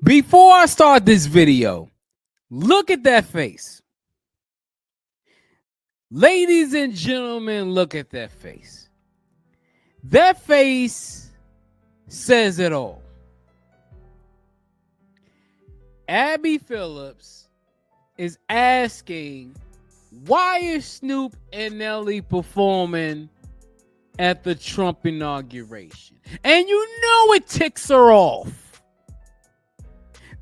Before I start this video, look at that face. Ladies and gentlemen, look at that face. That face says it all. Abby Phillips is asking, why is Snoop and Nelly performing at the Trump inauguration? And you know it ticks her off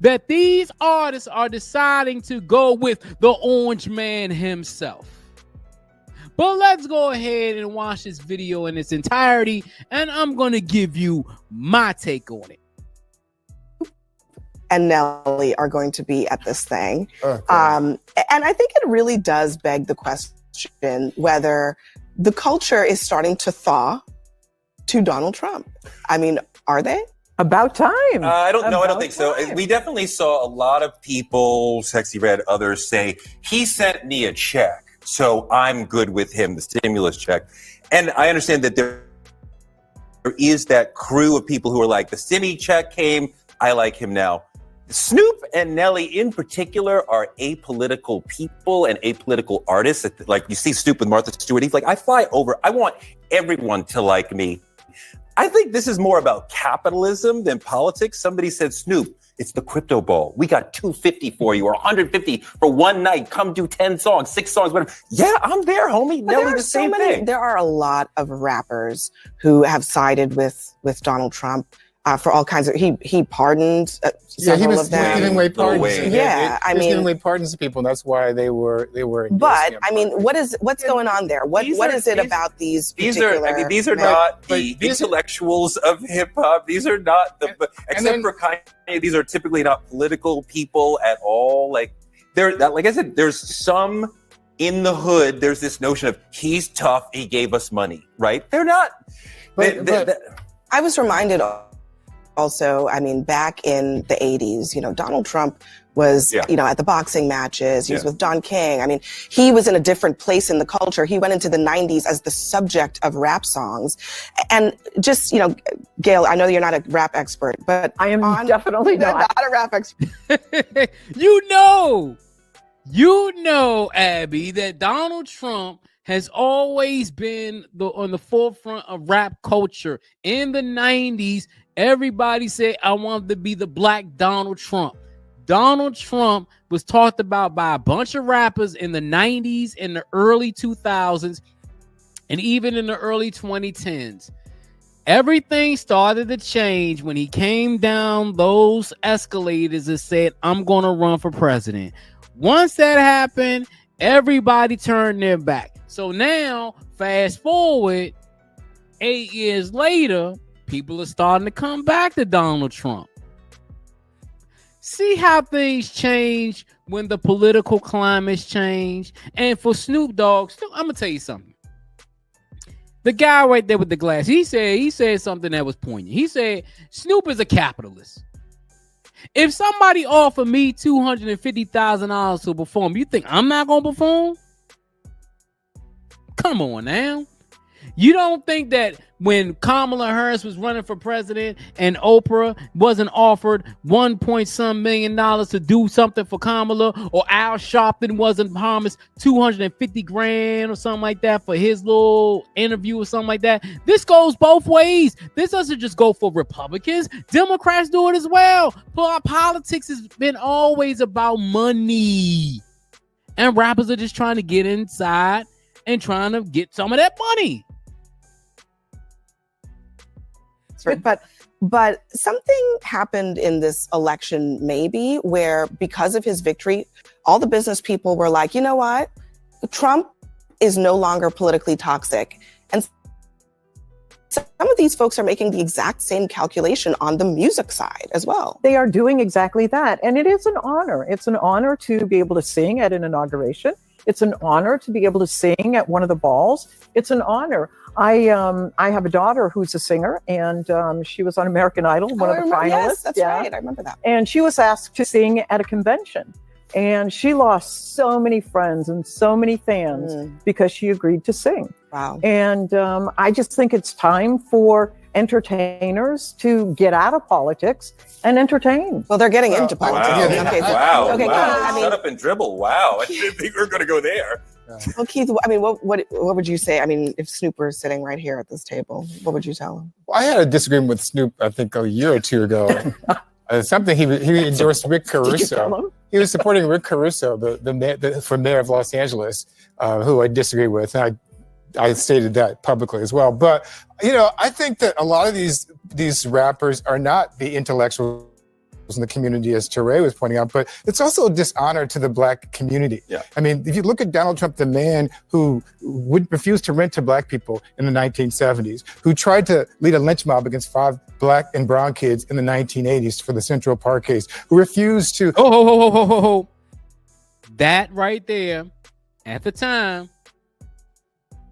that these artists are deciding to go with the Orange Man himself. But let's go ahead and watch this video in its entirety, and I'm going to give you my take on it. And Nelly are going to be at this thing. Okay. And I think it really does beg the question whether the culture is starting to thaw to Donald Trump. I mean, are they? About time. I don't think so. We definitely saw a lot of people, Sexy Red, others say, he sent me a check, so I'm good with him, the stimulus check. And I understand that there is that crew of people who are like, the Stimmy check came, I like him now. Snoop and Nelly in particular are apolitical people and apolitical artists. Like you see Snoop with Martha Stewart, he's like, I fly over, I want everyone to like me. I think this is more about capitalism than politics. Somebody said, Snoop, it's the crypto ball. We got $250 for you or $150 for one night. Come do 10 songs, 6 songs, whatever. Yeah, I'm there, homie. But Nelly, the same thing. There are a lot of rappers who have sided with Donald Trump. For all kinds of, he pardoned several of them. Giving away pardons. I mean, giving away pardons to people. And that's why they were. But I mean, what's going on there? What is it about these particular? These are not the intellectuals of hip hop. These are not except for Kanye. These are typically not political people at all. Like like I said, there's some in the hood. There's this notion of he's tough. He gave us money, right? They're not. I was reminded also, I mean, back in the 80s, Donald Trump was, at the boxing matches. He was with Don King. I mean, he was in a different place in the culture. He went into the 90s as the subject of rap songs. And just, Gail, I know you're not a rap expert, but I am definitely not a rap expert. You know, Abby, that Donald Trump has always been on the forefront of rap culture. In the 90s, everybody said, I wanted to be the black Donald Trump. Donald Trump was talked about by a bunch of rappers in the 90s, in the early 2000s, and even in the early 2010s. Everything started to change when he came down those escalators and said, I'm going to run for president. Once that happened, everybody turned their back. So now, fast forward, 8 years later, people are starting to come back to Donald Trump. See how things change when the political climates change. And for Snoop Dogg, I'm gonna tell you something. The guy right there with the glass, he said something that was poignant. He said, Snoop is a capitalist. If somebody offered me $250,000 to perform, you think I'm not gonna perform? Come on now. You don't think that when Kamala Harris was running for president and Oprah wasn't offered $1 million to do something for Kamala, or Al Sharpton wasn't promised $250,000 or something like that for his little interview or something like that? This goes both ways. This doesn't just go for Republicans. Democrats do it as well. But politics has been always about money. And rappers are just trying to get inside and trying to get some of that money. But something happened in this election, maybe, where because of his victory, all the business people were like, you know what? Trump is no longer politically toxic. And some of these folks are making the exact same calculation on the music side as well. They are doing exactly that. And it is an honor. It's an honor to be able to sing at an inauguration. It's an honor to be able to sing at one of the balls. It's an honor. I have a daughter who's a singer, and she was on American Idol, one of the finalists. Yes, that's right. I remember that. And she was asked to sing at a convention. And she lost so many friends and so many fans because she agreed to sing. Wow. And I just think it's time for entertainers to get out of politics and entertain. Well, they're getting into politics. Wow. Okay, Wow. Shut up and dribble. Wow. I didn't think we were going to go there. Well, Keith, I mean, what would you say? I mean, if Snoop were sitting right here at this table, what would you tell him? Well, I had a disagreement with Snoop, I think, a year or two ago. Something he endorsed Rick Caruso. He was supporting Rick Caruso, for mayor of Los Angeles, who I disagree with. And I stated that publicly as well. But, I think that a lot of these rappers are not the intellectuals in the community, as Teray was pointing out, but it's also a dishonor to the Black community. Yeah. I mean, if you look at Donald Trump, the man who would refuse to rent to Black people in the 1970s, who tried to lead a lynch mob against 5 Black and brown kids in the 1980s for the Central Park case, who refused to... That right there, at the time,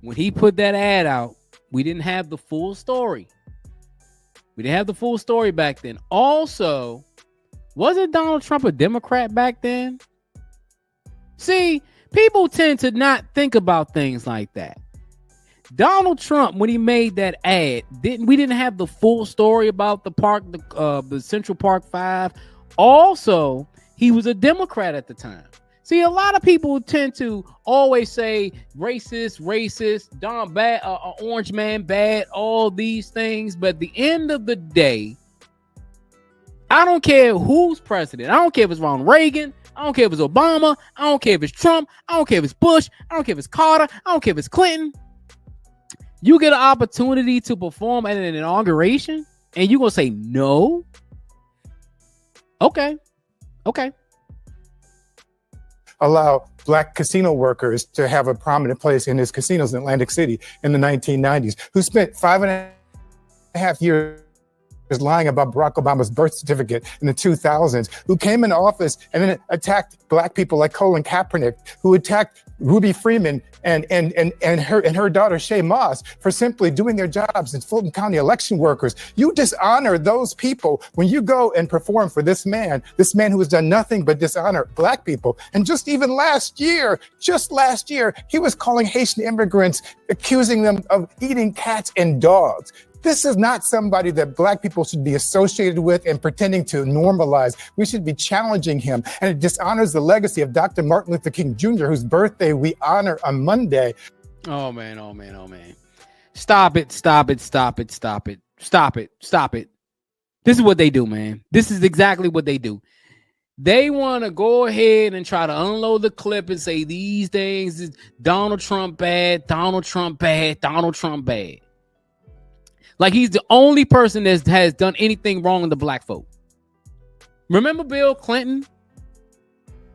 when he put that ad out, we didn't have the full story. We didn't have the full story back then. Also, wasn't Donald Trump a Democrat back then? See, people tend to not think about things like that. Donald Trump, when he made that ad, we didn't have the full story about the Central Park 5. Also, he was a Democrat at the time. See, a lot of people tend to always say racist, Don bad, orange man bad, all these things. But at the end of the day, I don't care who's president. I don't care if it's Ronald Reagan. I don't care if it's Obama. I don't care if it's Trump. I don't care if it's Bush. I don't care if it's Carter. I don't care if it's Clinton. You get an opportunity to perform at an inauguration and you're going to say no? Okay. Allow Black casino workers to have a prominent place in his casinos in Atlantic City in the 1990s, who spent 5.5 years lying about Barack Obama's birth certificate in the 2000s, who came into office and then attacked Black people like Colin Kaepernick, who attacked Ruby Freeman and her daughter Shay Moss for simply doing their jobs as Fulton County election workers. You dishonor those people when you go and perform for this man who has done nothing but dishonor Black people. And just last year, he was calling Haitian immigrants, accusing them of eating cats and dogs. This is not somebody that Black people should be associated with and pretending to normalize. We should be challenging him. And it dishonors the legacy of Dr. Martin Luther King Jr., whose birthday we honor on Monday. Oh, man. Stop it. This is what they do, man. This is exactly what they do. They want to go ahead and try to unload the clip and say these things is Donald Trump bad. Like he's the only person that has done anything wrong in the Black folk. Remember Bill Clinton?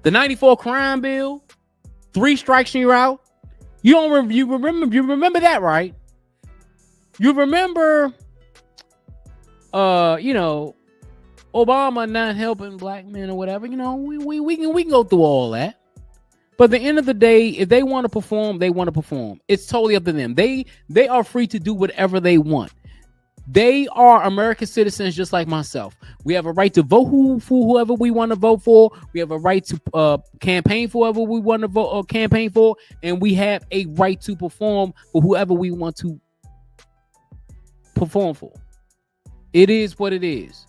The 94 crime bill? 3 strikes and you're out? You remember that, right? You remember Obama not helping Black men or whatever. We can go through all that. But at the end of the day, if they want to perform, they want to perform. It's totally up to them. They are free to do whatever they want. They are American citizens just like myself. We have a right to vote for whoever we want to vote for. We have a right to campaign for whoever we want to vote or campaign for. And we have a right to perform for whoever we want to perform for. It is what it is.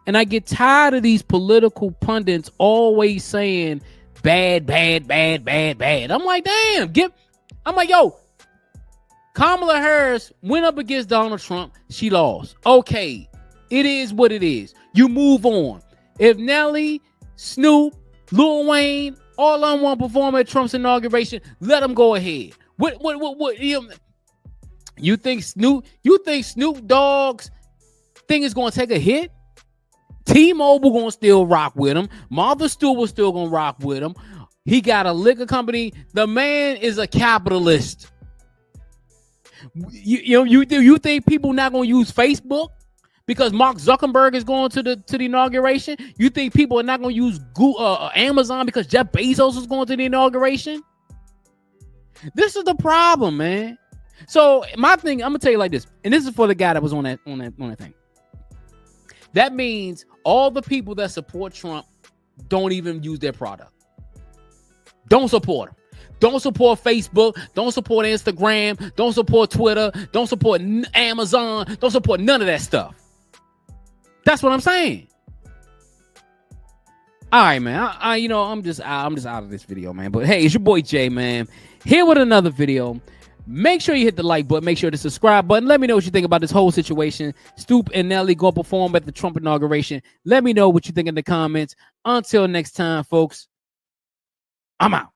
And I get tired of these political pundits always saying bad. I'm like, damn. Yo, Kamala Harris went up against Donald Trump. She lost. Okay, it is what it is. You move on. If Nelly, Snoop, Lil Wayne, all of them want to perform at Trump's inauguration, let them go ahead. What? You think Snoop Dogg's thing is going to take a hit? T-Mobile going to still rock with him. Martha Stewart still going to rock with him. He got a liquor company. The man is a capitalist. You think people not going to use Facebook because Mark Zuckerberg is going to the inauguration? You think people are not going to use Amazon because Jeff Bezos is going to the inauguration? This is the problem, man. So my thing, I'm gonna tell you like this, and this is for the guy that was on that thing. That means all the people that support Trump don't even use their product. Don't support him. Don't support Facebook. Don't support Instagram. Don't support Twitter. Don't support Amazon. Don't support none of that stuff. That's what I'm saying. All right, man. I'm just out of this video, man. But hey, it's your boy Jay, man. Here with another video. Make sure you hit the like button. Make sure to subscribe button. Let me know what you think about this whole situation. Snoop and Nelly going to perform at the Trump inauguration. Let me know what you think in the comments. Until next time, folks, I'm out.